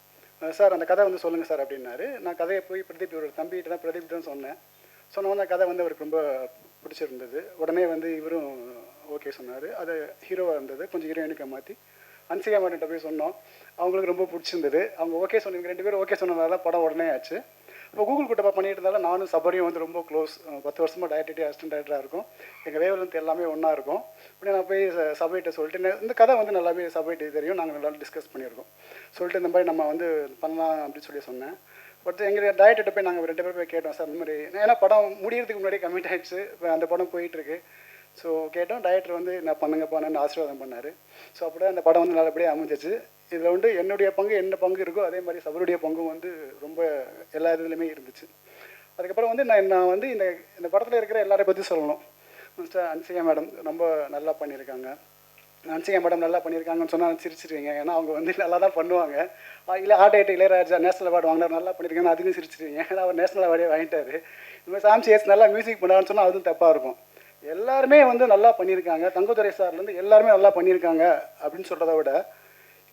S4: சார் அந்த கதை வந்து சொல்லுங்கள் சார் அப்படின்னாரு. நான் கதையை போய் பிரதீப் தான் சொன்னேன். சொன்னவொன்னே கதை வந்து அவருக்கு ரொம்ப பிடிச்சிருந்தது. உடனே வந்து இவரும் ஓகே சொன்னார். அது ஹீரோவாக இருந்தது, கொஞ்சம் ஹீரோயினுக்கு மாற்றி அன்சிகா மாட்டிட்ட போய் சொன்னோம். அவங்களுக்கு ரொம்ப பிடிச்சிருந்தது. அவங்க ஓகே சொன்னீங்க, 2 பேரும் ஓகே சொன்னதால படம் உடனே ஆச்சு. இப்போ கூகுள் குட்டப்பா பண்ணிட்டு இருந்தாலும் நானும் சபரியும் வந்து ரொம்ப க்ளோஸ். 10 வருஷமாக டைரக்டர் அசிஸ்டன்ட் டைரக்டராக இருக்கும். எங்கள் வேவ்லென்த் எல்லாமே ஒன்றா இருக்கும். இப்படி நான் போய் சபைகிட்ட சொல்லிட்டு இந்த கதை வந்து நல்லாவே சபைகிட்ட தெரியும், நாங்கள் நல்லா டிஸ்கஸ் பண்ணியிருக்கோம். சொல்லிட்டு இந்த மாதிரி நம்ம வந்து பண்ணலாம் அப்படின்னு சொல்லி சொன்னேன். பட் எங்கள் டைரக்டர்கிட்ட போய் நாங்கள் 2 பேர் போய் கேட்டோம் சார் இந்த மாதிரி, ஏன்னா படம் முடியறதுக்கு முன்னாடி கமிட் ஆகிடுச்சு, இப்போ அந்த படம் போயிட்டுருக்கு. ஸோ கேட்டோம், டைரக்டர் வந்து நான் பண்ணுங்கப்பான்னு ஆசீர்வாதம் பண்ணார். ஸோ அப்படியே அந்த படம் வந்து நல்லபடியாக அமைஞ்சிச்சு. இதில் வந்து என்னுடைய பங்கு என்ன பங்கு இருக்கோ அதே மாதிரி சபருடைய பங்கும் வந்து ரொம்ப எல்லா இதுலையுமே இருந்துச்சு. அதுக்கப்புறம் வந்து நான் வந்து இந்த படத்தில் இருக்கிற எல்லாரை பற்றி சொல்லணும். மிஸ்டர் அன்சிகா மேடம் ரொம்ப நல்லா பண்ணியிருக்காங்க. அன்சிகா மேடம் நல்லா பண்ணியிருக்காங்கன்னு சொன்னால் சிரிச்சிருவீங்க, ஏன்னா அவங்க வந்து நல்லா தான் பண்ணுவாங்க. இல்லை ஆர்ட் இளையராஜா நேஷனல் அவார்டு வாங்கினார், நல்லா பண்ணியிருக்காங்க, அதுக்கும் சிரிச்சிருவீங்க, ஏன்னா அவர் நேஷனல் அவார்டே வாங்கிட்டார். இந்த மாதிரி சாம்சிஎஸ் நல்லா மியூசிக் பண்ணாருன்னு சொன்னால் அதுவும் தப்பாக இருக்கும். எல்லாருமே வந்து நல்லா பண்ணியிருக்காங்க, தங்கதுரை சார்லேருந்து எல்லாருமே நல்லா பண்ணியிருக்காங்க அப்படின்னு சொல்கிறத விட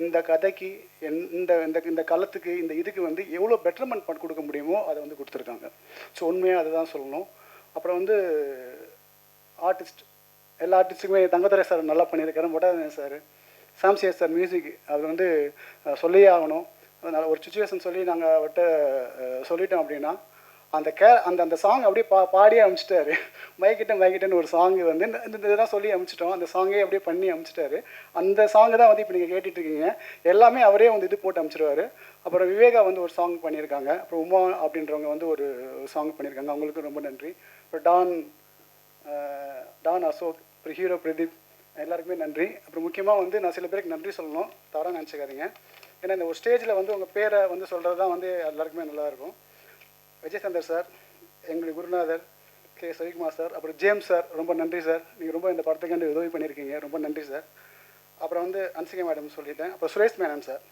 S4: இந்த கதைக்கு இந்த களத்துக்கு இந்த இதுக்கு வந்து எவ்வளோ பெட்டர்மெண்ட் பண்ணி கொடுக்க முடியுமோ அதை வந்து கொடுத்துருக்காங்க. ஸோ உண்மையாக அதுதான் சொல்லணும். அப்புறம் வந்து ஆர்டிஸ்ட் எல்லா ஆர்டிஸ்ட்டுக்குமே தங்கதுரை சார் நல்லா பண்ணியிருக்காரு. மொட்டாதன் சார், சாம்சிஎஸ் சார் மியூசிக் அது வந்து சொல்லியே ஆகணும். அதனால் ஒரு சுச்சுவேஷன் சொல்லி நாங்கள் அவர்கிட்ட சொல்லிட்டோம் அப்படின்னா அந்த சாங் அப்படியே பாடியே அனுப்பிச்சிட்டாரு. மைக்கிட்டன்னு ஒரு சாங் வந்து இந்த இதெல்லாம் சொல்லி அனுப்பிச்சிட்டோம். அந்த சாங்கே அப்படியே பண்ணி அனுப்பிச்சிட்டாரு. அந்த சாங்கு தான் வந்து இப்போ நீங்கள் கேட்டுட்ருக்கீங்க. எல்லாமே அவரே வந்து இது போட்டு அனுப்பிச்சிடுவார். அப்புறம் விவேகா வந்து ஒரு சாங் பண்ணியிருக்காங்க. அப்புறம் உமா அப்படின்றவங்க வந்து ஒரு சாங் பண்ணியிருக்காங்க, அவங்களுக்கும் ரொம்ப நன்றி. அப்புறம் டான் அசோக், அப்புறம் ஹீரோ பிரதீப், எல்லாருக்குமே நன்றி. அப்புறம் முக்கியமாக வந்து நான் சில பேருக்கு நன்றி சொல்லணும், தவறாக நினச்சிக்காதீங்க. ஏன்னா இந்த ஒரு ஸ்டேஜில் வந்து உங்கள் பேரை வந்து சொல்கிறது தான் வந்து எல்லாருக்குமே நல்லாயிருக்கும். விஜய் சந்தர் சார், எங்களுடைய குருநாதர் கே சவிகுமார் சார், அப்புறம் ஜேம்ஸ் சார், ரொம்ப நன்றி சார். நீங்கள் ரொம்ப இந்த படத்துக்கு உதவி பண்ணியிருக்கீங்க, ரொம்ப நன்றி சார். அப்புறம் வந்து அன்சிகா மேடம் சொல்லிட்டேன். அப்புறம் சுரேஷ் மேனன் சார்,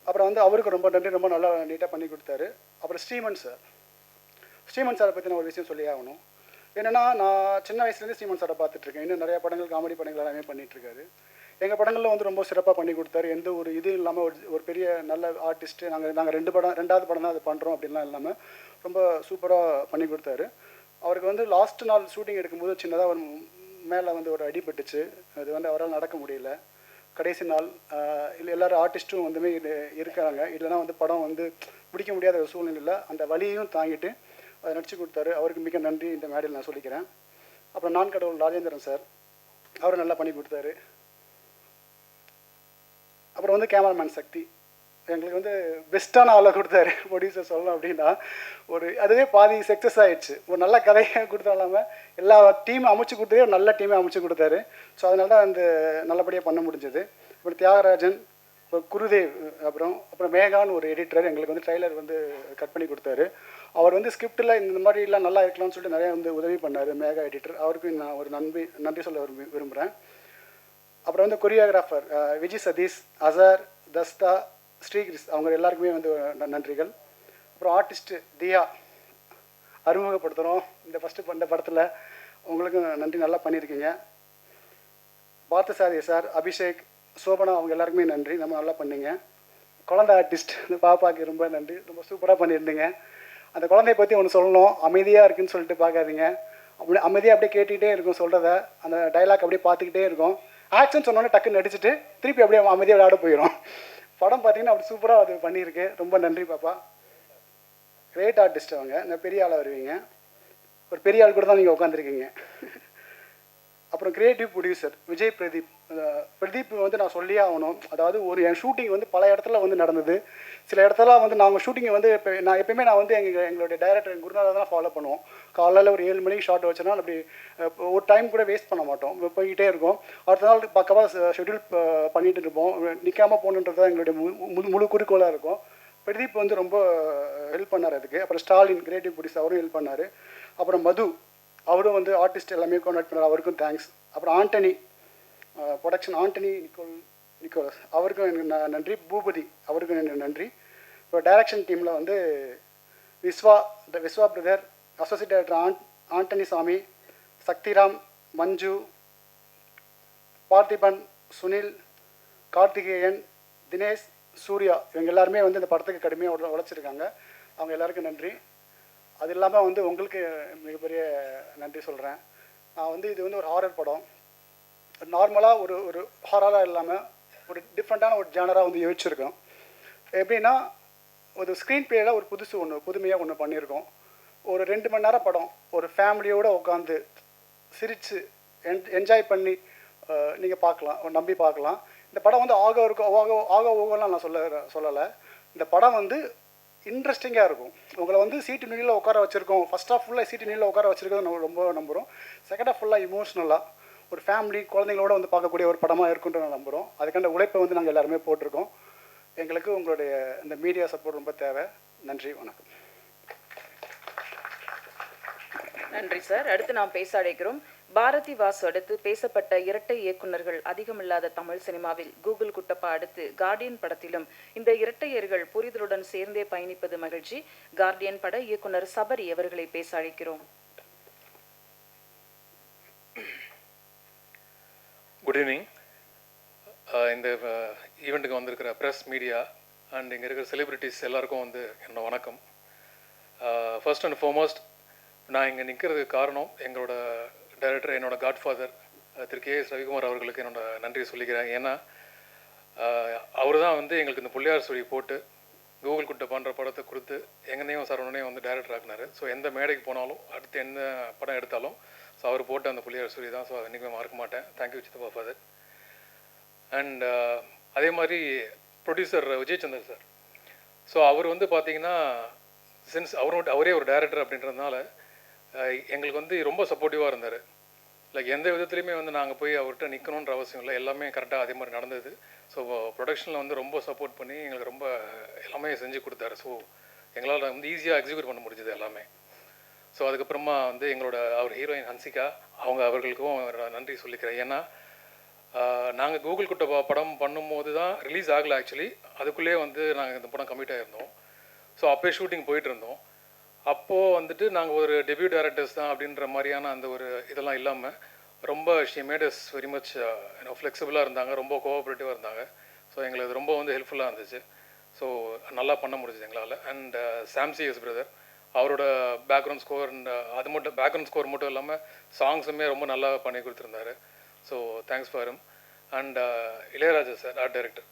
S4: அப்புறம் வந்து அவருக்கு ரொம்ப நன்றி, ரொம்ப நல்லா நீட்டாக பண்ணி கொடுத்தாரு. அப்புறம் ஸ்ரீமன் சாரை பற்றி நான் ஒரு விஷயம் சொல்லி ஆகணும். என்னென்னா நான் சின்ன வயசுலேருந்து ஸ்ரீமன் சாரை பார்த்துட்ருக்கேன். இன்னும் நிறையா படங்கள், காமெடி படங்கள் எல்லாமே பண்ணிகிட்ருக்காரு. எங்கள் படங்களில் வந்து ரொம்ப சிறப்பாக பண்ணி கொடுத்தாரு. எந்த ஒரு இது இல்லாமல் ஒரு பெரிய நல்ல ஆர்டிஸ்ட்டு. நாங்கள் 2வது படம் தான் அது பண்ணுறோம் அப்படின்லாம் இல்லாமல் ரொம்ப சூப்பராக பண்ணி கொடுத்தாரு. அவருக்கு வந்து லாஸ்ட் நாள் ஷூட்டிங் எடுக்கும்போது சின்னதாக ஒரு மேலே வந்து ஒரு அடிபட்டுச்சு. அது வந்து அவரால் நடக்க முடியல. கடைசி நாள் இல்லை எல்லோரும் ஆர்டிஸ்ட்டும் வந்துமே இருக்காங்க, இல்லைனா வந்து படம் வந்து முடிக்க முடியாத ஒரு சூழ்நிலையில் அந்த வலியையும் தாங்கிட்டு அதை நடிச்சு கொடுத்தாரு. அவருக்கு மிக நன்றி இந்த மேடையில் நான் சொல்லிக்கிறேன். அப்புறம் நான் கடவுள் ராஜேந்திரன் சார், அவர் நல்லா பண்ணி கொடுத்தாரு. அப்புறம் வந்து கேமராமேன் சக்தி எங்களுக்கு வந்து பெஸ்ட்டான ஆளை கொடுத்தாரு. ப்ரொடியூசர் சொல்லணும் அப்படின்னா அதுவே பாதி சக்ஸஸ் ஆகிடுச்சு. ஒரு நல்ல கதையை கொடுத்தாலாமல் எல்லா டீமும் அமைச்சு கொடுத்ததே ஒரு நல்ல டீமே அமைச்சு கொடுத்தாரு. ஸோ அதனால தான் அந்த நல்லபடியாக பண்ண முடிஞ்சது. அப்புறம் தியாகராஜன், அப்புறம் குருதேவ், அப்புறம் மேகான்னு ஒரு எடிட்டர் எங்களுக்கு வந்து ட்ரைலர் வந்து கட் பண்ணி கொடுத்தாரு. அவர் வந்து ஸ்கிரிப்டில் இந்த மாதிரிலாம் நல்லா இருக்கலாம்னு சொல்லிட்டு நிறையா வந்து உதவி பண்ணார் மேகா எடிட்டர். அவருக்கு நான் ஒரு நன்றி சொல்ல விரும்புகிறேன். அப்புறம் வந்து கொரியோகிராஃபர் விஜய் சதீஷ், அசார், தஸ்தா, ஸ்ரீகிரிஸ், அவங்க எல்லாருக்குமே வந்து நன்றிகள். அப்புறம் ஆர்டிஸ்ட்டு தியா அறிமுகப்படுத்துகிறோம் இந்த படத்தில், உங்களுக்கும் நன்றி, நல்லா பண்ணியிருக்கீங்க. பார்த்தசாரதி சார், அபிஷேக், சோபனா, அவங்க எல்லாருக்குமே நன்றி, நம்ம நல்லா பண்ணீங்க. குழந்தை ஆர்டிஸ்ட் இந்த பாப்பாவுக்கு ரொம்ப நன்றி, ரொம்ப சூப்பராக பண்ணியிருந்தீங்க. அந்த குழந்தைய பற்றி ஒன்று சொல்லணும், அமைதியாக இருக்குன்னு சொல்லிட்டு பார்க்காதீங்க, அமைதியாக அப்படியே கேட்டுக்கிட்டே இருக்கும் சொல்கிறத, அந்த டைலாக் அப்படியே பார்த்துக்கிட்டே இருக்கும். ஆக்ஷன் சொன்னோன்னே டக்குன்னு நடிச்சுட்டு திருப்பி அப்படியே அமைதியாக விளையாட போயிடும். படம் பார்த்தீங்கன்னா அப்படி சூப்பராக அது பண்ணியிருக்கு. ரொம்ப நன்றி பாப்பா. கிரேட் ஆர்டிஸ்ட் அவங்க. நான் பெரிய ஆளாக வருவீங்க, ஒரு பெரிய ஆள் கூட தான் நீங்கள் உட்காந்துருக்கீங்க. அப்புறம் கிரியேட்டிவ் ப்ரொடியூசர் விஜய் பிரதீப் வந்து நான் சொல்லியே ஆகணும். அதாவது என் ஷூட்டிங் வந்து பல இடத்துல வந்து நடந்தது. சில இடத்துல வந்து நாங்கள் ஷூட்டிங்கை வந்து நான் எப்பயுமே வந்து எங்களுடைய டைரக்டர் குருநாதர் தான் ஃபாலோ பண்ணுவோம். காலையில் ஒரு 7 மணிக்கு ஷார்ட் வச்சோன்னா அப்படி ஒரு டைம் கூட வேஸ்ட் பண்ண மாட்டோம், போய்கிட்டே இருக்கோம். அடுத்த நாள் பக்கமாக ஷெட்யூல் பண்ணிகிட்டு இருப்போம். நிற்காமல் போகணுன்றது தான் எங்களுடைய முழு குறிக்கோளாக இருக்கும். பிரதீப் வந்து ரொம்ப ஹெல்ப் பண்ணார் அதுக்கு. அப்புறம் ஸ்டாலின் கிரியேட்டிவ் ப்ரொடியூசர், அவரும் ஹெல்ப் பண்ணார். அப்புறம் மது, அவரும் வந்து ஆர்டிஸ்ட் எல்லாமே கான்டாக்ட் பண்ணார், அவருக்கும் தேங்க்ஸ். அப்புறம் ஆண்டனி ப்ரொடக்ஷன், ஆண்டனி நிக்கோலஸ், அவருக்கும் எனக்கு நன்றி. பூபதி, அவருக்கும் எனக்கு நன்றி. இப்போ டைரக்ஷன் டீமில் வந்து Vishwa brother, associate director Antony Sami, Sakthiram, மஞ்சு, பார்த்திபன், சுனில், கார்த்திகேயன், தினேஷ், சூர்யா, இவங்க எல்லாருமே வந்து இந்த படத்துக்கு கடுமையாக உழைச்சிருக்காங்க. அவங்க எல்லாருக்கும் நன்றி. அது இல்லாமல் வந்து உங்களுக்கு மிகப்பெரிய நன்றி சொல்கிறேன். நான் வந்து இது வந்து ஒரு ஹாரர் படம். நார்மலாக ஒரு ஹாரராக இல்லாமல் ஒரு டிஃப்ரெண்ட்டான ஒரு ஜானராக வந்து யோசிச்சிருக்கோம். எப்படின்னா ஒரு ஸ்க்ரீன் பிளேயில் ஒரு புதுமையாக ஒன்று பண்ணியிருக்கோம். ஒரு 2 மணி நேரம் படம், ஒரு ஃபேமிலியோடு உட்காந்து சிரித்து என்ஜாய் பண்ணி நீங்கள் பார்க்கலாம், நம்பி பார்க்கலாம். இந்த படம் வந்து ஓகோலாம் நான் சொல்லலை. இந்த படம் வந்து இன்ட்ரெஸ்டிங்காக இருக்கும். உங்களை வந்து சீட்டு நீளில் உட்கார வச்சுருக்கோம். ஃபஸ்ட் ஹாஃப் ஃபுல்லாக சீட்டு நீளில் உட்கார வச்சுருக்கிறது நம்ம ரொம்ப நம்புகிறோம். செகண்ட் ஹாஃப் ஃபுல்லாக இமோஷ்னலாக ஒரு ஃபேமிலி குழந்தைங்களோட வந்து பார்க்கக்கூடிய ஒரு படமாக இருக்குன்ற நான் நம்புகிறோம். அதுக்கான உழைப்பை வந்து நாங்கள் எல்லாருமே போட்டிருக்கோம். எங்களுக்கு உங்களுடைய இந்த மீடியா சப்போர்ட் ரொம்ப தேவை. நன்றி, வணக்கம்.
S2: நன்றி சார். அடுத்து நாம் பேச அழைக்கிறோம். பாரதி வாசு அடுத்து பேசப்பட்ட இரட்டை இயக்குனர்கள் அதிகமில்லாத தமிழ் சினிமாவில் கூகுள் குட்டப்பா அடுத்து கார்டியன் படத்திலும் இந்த இரட்டையர்கள் புரிதலுடன் சேர்ந்தே பயணிப்பது மகிழ்ச்சி. கார்டியன் பட இயக்குனர் சபரி அவர்களை பேச அழைக்கிறோம்.
S5: Good evening. இந்த ஈவெண்ட்டுக்கு வந்திருக்கிற ப்ரெஸ், மீடியா அண்ட் இங்கே இருக்கிற செலிப்ரிட்டிஸ் எல்லாருக்கும் வந்து என்னோட வணக்கம். ஃபர்ஸ்ட் அண்ட் ஃபார்மோஸ்ட் நான் இங்கே நிற்கிறதுக்கு காரணம் எங்களோட டைரக்டர், என்னோட காட்ஃபாதர் திரு KS ரவிக்குமார் அவர்களுக்கு என்னோட நன்றி சொல்லிக்கிறேன். ஏன்னா அவர் தான் வந்து எங்களுக்கு இந்த புள்ளியார் ஸ்டோரி போட்டு கூகுள் குட்டை பண்ணுற படத்தை கொடுத்து எங்கனையும் சரவணனையும் வந்து டைரக்டர் ஆக்குனார். ஸோ எந்த மேடைக்கு போனாலும் அடுத்து எந்த படம் எடுத்தாலும் ஸோ அவர் போட்ட அந்த புள்ளியார் ஸ்டோரி தான். ஸோ என்றைக்குமே மறக்க மாட்டேன். தேங்க்யூ சித்தப்பா ஃபாதர். அண்ட் அதே மாதிரி ப்ரொடியூசர் விஜயச்சந்தர் சார். ஸோ அவர் வந்து பார்த்தீங்கன்னா சின்ஸ் அவரே ஒரு டைரக்டர் அப்படின்றதுனால எங்களுக்கு வந்து ரொம்ப சப்போர்ட்டிவாக இருந்தார். லைக் எந்த விதத்துலையுமே வந்து நாங்கள் போய் அவர்கிட்ட நிற்கணுன்ற அவசியம் இல்லை. எல்லாமே கரெக்டாக அதே மாதிரி நடந்தது. ஸோ ப்ரொடக்ஷனில் வந்து ரொம்ப சப்போர்ட் பண்ணி எங்களுக்கு ரொம்ப எல்லாமே செஞ்சு கொடுத்தாரு. ஸோ எங்களால் வந்து ஈஸியாக எக்ஸிக்யூட் பண்ண முடிஞ்சது எல்லாமே. ஸோ அதுக்கப்புறமா வந்து எங்களோட அவர் ஹீரோயின் ஹன்சிகா அவர்களுக்கும் நன்றி சொல்லிக்கிறேன். ஏன்னா நாங்கள் கூகுள் குட்டை படம் பண்ணும்போது தான் ரிலீஸ் ஆகலை ஆக்சுவலி. அதுக்குள்ளேயே வந்து நாங்கள் இந்த படம் கமிட் ஆகிருந்தோம். ஸோ அப்போயே ஷூட்டிங் போயிட்டு இருந்தோம். அப்போது வந்துட்டு நாங்கள் ஒரு டெபியூ டைரக்டர்ஸ் தான் அப்படின்ற மாதிரியான அந்த ஒரு இதெல்லாம் இல்லாமல் ரொம்ப she made us very much ஃப்ளெக்சிபிளாக இருந்தாங்க, ரொம்ப கோஆப்ரேட்டிவாக இருந்தாங்க. ஸோ எங்களுக்கு அது ரொம்ப வந்து ஹெல்ப்ஃபுல்லாக இருந்துச்சு. ஸோ நல்லா பண்ண முடிஞ்சுது எங்களால். அண்ட் சாம்சிஎஸ் பிரதர் அவரோட பேக்ரவுண்ட் ஸ்கோர் அண்ட் அது மட்டும் பேக்ரவுண்ட் ஸ்கோர் மட்டும் இல்லாமல் சாங்ஸுமே ரொம்ப நல்லா பண்ணி கொடுத்துருந்தாரு. So thanks for him. And Ilaiyaraaja sir art director.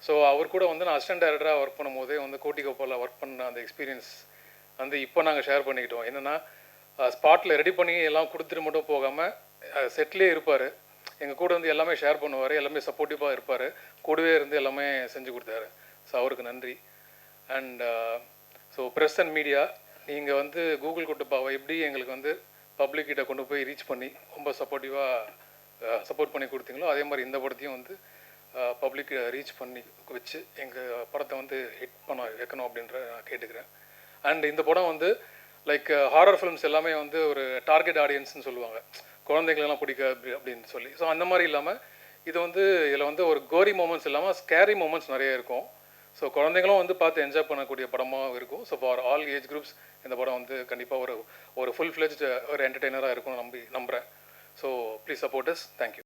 S5: So அவர் கூட வந்து நான் அசிஸ்டன்ட் டைரக்டராக ஒர்க் பண்ணும்போதே வந்து கோட்டிகோப்பாவில் ஒர்க் பண்ண அந்த எக்ஸ்பீரியன்ஸ் வந்து இப்போ நாங்கள் ஷேர் பண்ணிக்கிட்டோம். என்னென்னா ஸ்பாட்டில் ரெடி பண்ணி எல்லாம் கொடுத்துட்டு மட்டும் போகாமல் செட்லேயே இருப்பார். எங்கள் கூட வந்து எல்லாமே ஷேர் பண்ணுவார், எல்லாமே சப்போர்ட்டிவாக இருப்பார், கூடவே இருந்து எல்லாமே செஞ்சு கொடுத்தாரு. ஸோ அவருக்கு நன்றி. And so press and media, நீங்கள் வந்து கூகுள் குட்டப்பாவை எப்படி எங்களுக்கு வந்து பப்ளிக்கிட்ட கொண்டு போய் ரீச் பண்ணி ரொம்ப சப்போர்ட் பண்ணி கொடுத்தீங்களோ அதே மாதிரி இந்த படத்தையும் வந்து பப்ளிக் ரீச் பண்ணி வச்சு எங்கள் படத்தை வந்து ஹிட் பண்ண வைக்கணும் அப்படின்ற நான் கேட்டுக்கிறேன். அண்ட் இந்த படம் வந்து லைக் ஹாரர் ஃபிலிம்ஸ் எல்லாமே வந்து ஒரு டார்கெட் ஆடியன்ஸ்னு சொல்லுவாங்க, குழந்தைங்களெல்லாம் பிடிக்காது அப்படின்னு சொல்லி. ஸோ அந்த மாதிரி இல்லாமல் இது வந்து இதில் வந்து ஒரு கோரி மூமெண்ட்ஸ் இல்லாமல் ஸ்கேரி மூமெண்ட்ஸ் நிறைய இருக்கும். ஸோ குழந்தைங்களும் வந்து பார்த்து என்ஜாய் பண்ணக்கூடிய படமாக இருக்கும். So for all age groups இந்த படம் வந்து கண்டிப்பாக ஒரு ஃபுல் ஃப்ளெஜ்டு ஒரு என்டர்டெய்னராக இருக்கும்னு நம்புகிறேன். So please support us. Thank you.